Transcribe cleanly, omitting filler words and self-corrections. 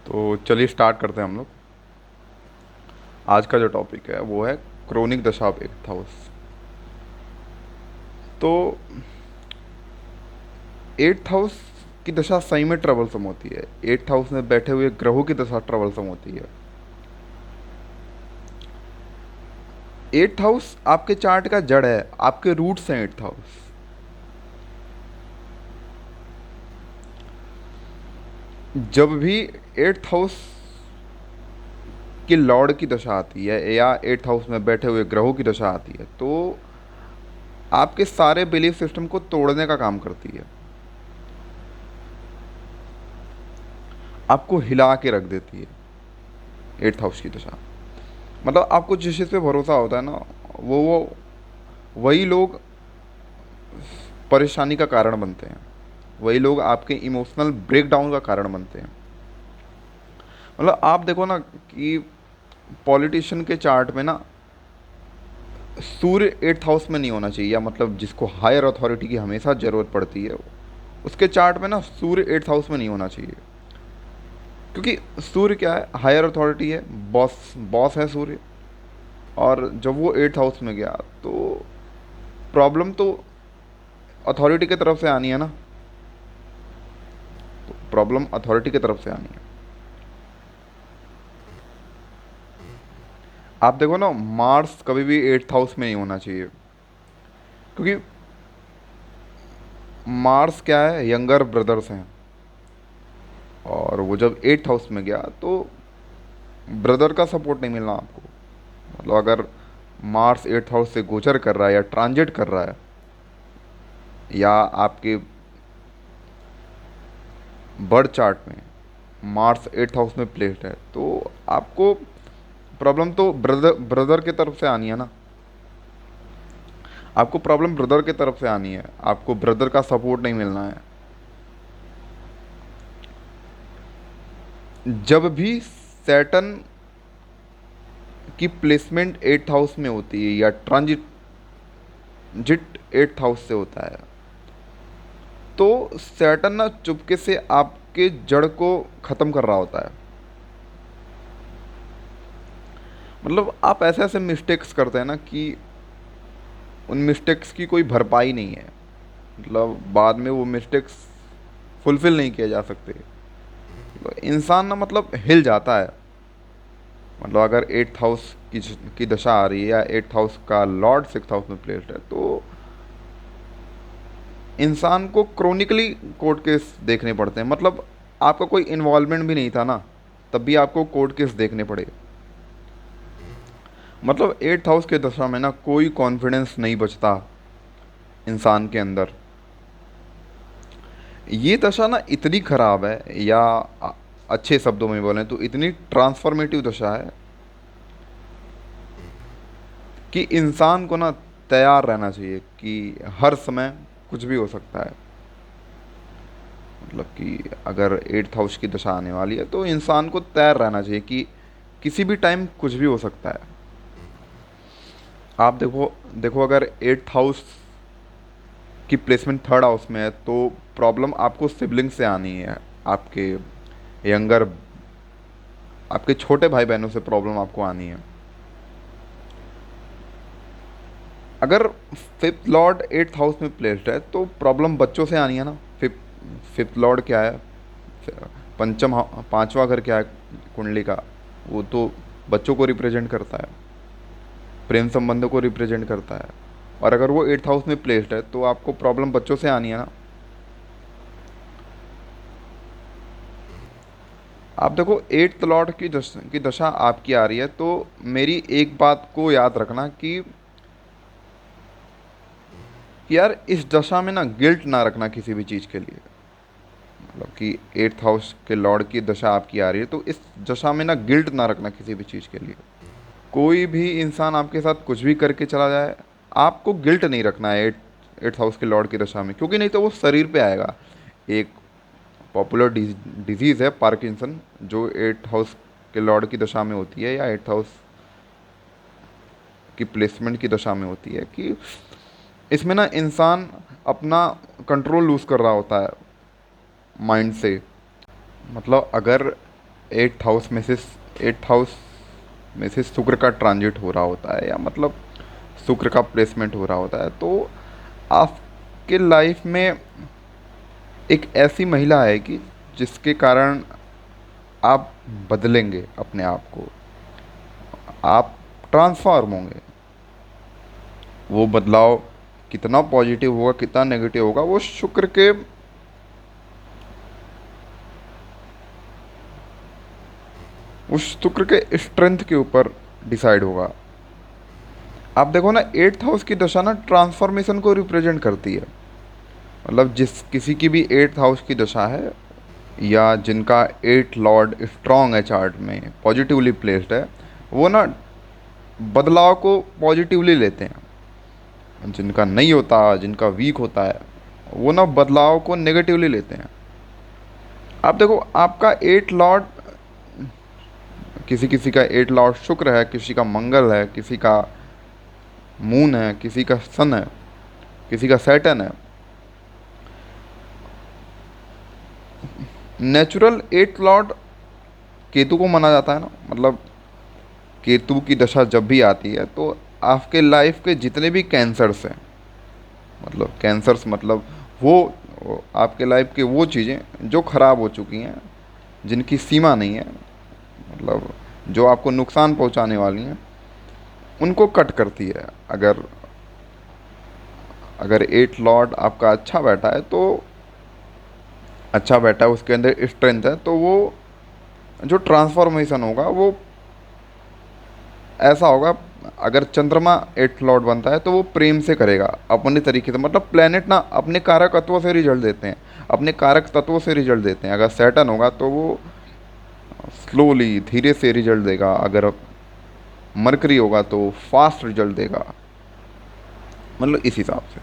तो चलिए स्टार्ट करते हैं हम लोग। आज का जो टॉपिक है वो है क्रोनिक दशा ऑफ एट्थ हाउस। तो एट्थ हाउस की दशा सही में ट्रबलसम होती है। एट्थ हाउस में बैठे हुए ग्रहों की दशा ट्रबलसम होती है। एट्थ हाउस आपके चार्ट का जड़ है, आपके रूट्स हैं एट्थ हाउस। जब भी एट्थ हाउस की लॉर्ड की दशा आती है या एट्थ हाउस में बैठे हुए ग्रहों की दशा आती है तो आपके सारे बिलीफ सिस्टम को तोड़ने का काम करती है, आपको हिला के रख देती है एट्थ हाउस की दशा। मतलब आपको जिस चीज़ पे भरोसा होता है ना, वो वही लोग परेशानी का कारण बनते हैं, वही लोग आपके इमोशनल ब्रेकडाउन का कारण बनते हैं। मतलब आप देखो ना कि पॉलिटिशियन के चार्ट में ना सूर्य एट्थ हाउस में नहीं होना चाहिए, या मतलब जिसको हायर अथॉरिटी की हमेशा ज़रूरत पड़ती है उसके चार्ट में ना सूर्य एट्थ हाउस में नहीं होना चाहिए। क्योंकि सूर्य क्या है, हायर अथॉरिटी है, बॉस बॉस है सूर्य। और जब वो एट्थ हाउस में गया तो प्रॉब्लम तो अथॉरिटी की तरफ से आनी है ना, तो प्रॉब्लम अथॉरिटी की तरफ से आनी है। आप देखो ना, मार्स कभी भी एट्थ हाउस में नहीं होना चाहिए, क्योंकि मार्स क्या है, यंगर ब्रदर्स हैं। और वो जब एट्थ हाउस में गया तो ब्रदर का सपोर्ट नहीं मिलना आपको। मतलब अगर मार्स एट्थ हाउस से गोचर कर रहा है या ट्रांजिट कर रहा है, या आपके बर्थ चार्ट में मार्स एट्थ हाउस में प्लेस्ड है, तो आपको प्रॉब्लम तो ब्रदर ब्रदर की तरफ से आनी है ना। आपको प्रॉब्लम ब्रदर की तरफ से आनी है, आपको ब्रदर का सपोर्ट नहीं मिलना है। जब भी सैटर्न की प्लेसमेंट एट्थ हाउस में होती है या ट्रांजिट जिट एट्थ हाउस से होता है, तो सैटर्न ना चुपके से आपके जड़ को ख़त्म कर रहा होता है। मतलब आप ऐसे ऐसे मिस्टेक्स करते हैं ना कि उन मिस्टेक्स की कोई भरपाई नहीं है। मतलब बाद में वो मिस्टेक्स फुलफिल नहीं किए जा सकते। तो इंसान ना मतलब हिल जाता है। मतलब अगर एट्थ हाउस की दशा आ रही है या एट्थ हाउस का लॉर्ड सिक्स हाउस में प्लेस्ड है, तो इंसान को क्रोनिकली कोर्ट केस देखने पड़ते हैं। मतलब आपका कोई इन्वॉल्वमेंट भी नहीं था ना, तब भी आपको कोर्ट केस देखने पड़े। मतलब एट्थ हाउस के दशा में ना कोई कॉन्फिडेंस नहीं बचता इंसान के अंदर। ये दशा ना इतनी खराब है, या अच्छे शब्दों में बोलें तो इतनी ट्रांसफॉर्मेटिव दशा है कि इंसान को ना तैयार रहना चाहिए कि हर समय कुछ भी हो सकता है। मतलब कि अगर एट्थ हाउस की दशा आने वाली है तो इंसान को तैयार रहना चाहिए कि किसी भी टाइम कुछ भी हो सकता है। आप देखो देखो अगर एट्थ हाउस की प्लेसमेंट थर्ड हाउस में है तो प्रॉब्लम आपको सिबलिंग से आनी है। आपके यंगर, आपके छोटे भाई बहनों से प्रॉब्लम आपको आनी है। अगर फिफ्थ लॉर्ड एट्थ हाउस में प्लेस्ड है तो प्रॉब्लम बच्चों से आनी है ना। फिफ्थ लॉर्ड क्या है, पांचवा घर क्या है कुंडली का, वो तो बच्चों को रिप्रेजेंट करता है, प्रेम संबंधों को रिप्रेजेंट करता है। और अगर वो एट्थ हाउस में प्लेस्ड है तो आपको प्रॉब्लम बच्चों से आनी है ना। आप देखो एट्थ लॉर्ड की दशा आपकी आ रही है, तो मेरी एक बात को याद रखना कि यार इस दशा में ना गिल्ट ना रखना किसी भी चीज़ के लिए। मतलब कि एट्थ हाउस के लॉर्ड की दशा आपकी आ रही है तो इस दशा में ना गिल्ट ना रखना किसी भी चीज़ के लिए। कोई भी इंसान आपके साथ कुछ भी करके चला जाए, आपको गिल्ट नहीं रखना है एट्थ हाउस के लॉर्ड की दशा में, क्योंकि नहीं तो वो शरीर पे आएगा। एक पॉपुलर डिजीज़ है पार्किंसन, जो एट्थ हाउस के लॉर्ड की दशा में होती है या एट्थ हाउस की प्लेसमेंट की दशा में होती है, कि इसमें ना इंसान अपना कंट्रोल लूज़ कर रहा होता है माइंड से। मतलब अगर एट्थ हाउस में से शुक्र का ट्रांजिट हो रहा होता है, या मतलब शुक्र का प्लेसमेंट हो रहा होता है, तो आपके लाइफ में एक ऐसी महिला है कि जिसके कारण आप बदलेंगे अपने आप को, आप ट्रांसफॉर्म होंगे। वो बदलाव कितना पॉजिटिव होगा कितना नेगेटिव होगा, वो शुक्र के स्ट्रेंथ के ऊपर डिसाइड होगा। आप देखो ना, एट्थ हाउस की दशा ना ट्रांसफॉर्मेशन को रिप्रेजेंट करती है। मतलब जिस किसी की भी एट्थ हाउस की दशा है, या जिनका एट लॉर्ड स्ट्रांग है चार्ट में, पॉजिटिवली प्लेस्ड है, वो ना बदलाव को पॉजिटिवली लेते हैं। जिनका नहीं होता, जिनका वीक होता है, वो ना बदलाव को नेगेटिवली लेते हैं। आप देखो, आपका एट लॉर्ड, किसी किसी का एट लॉर्ड शुक्र है, किसी का मंगल है, किसी का मून है, किसी का सन है, किसी का सैटर्न है। नेचुरल एट लॉर्ड केतु को माना जाता है ना। मतलब केतु की दशा जब भी आती है तो आपके लाइफ के जितने भी कैंसर्स हैं, मतलब कैंसर्स मतलब वो आपके लाइफ के वो चीज़ें जो खराब हो चुकी हैं, जिनकी सीमा नहीं है, मतलब जो आपको नुकसान पहुंचाने वाली हैं, उनको कट करती है। अगर अगर एट लॉर्ड आपका अच्छा बैठा है, तो अच्छा बैठा है, उसके अंदर स्ट्रेंथ है, तो वो जो ट्रांसफॉर्मेशन होगा वो ऐसा होगा। अगर चंद्रमा एट लॉर्ड बनता है तो वो प्रेम से करेगा अपने तरीके से। मतलब प्लेनेट ना अपने कारक तत्वों से रिजल्ट देते हैं, अपने कारक तत्वों से रिजल्ट देते हैं। अगर सैटर्न होगा तो वो स्लोली, धीरे से रिजल्ट देगा। अगर मरकरी होगा तो फास्ट रिजल्ट देगा। मतलब इस हिसाब से।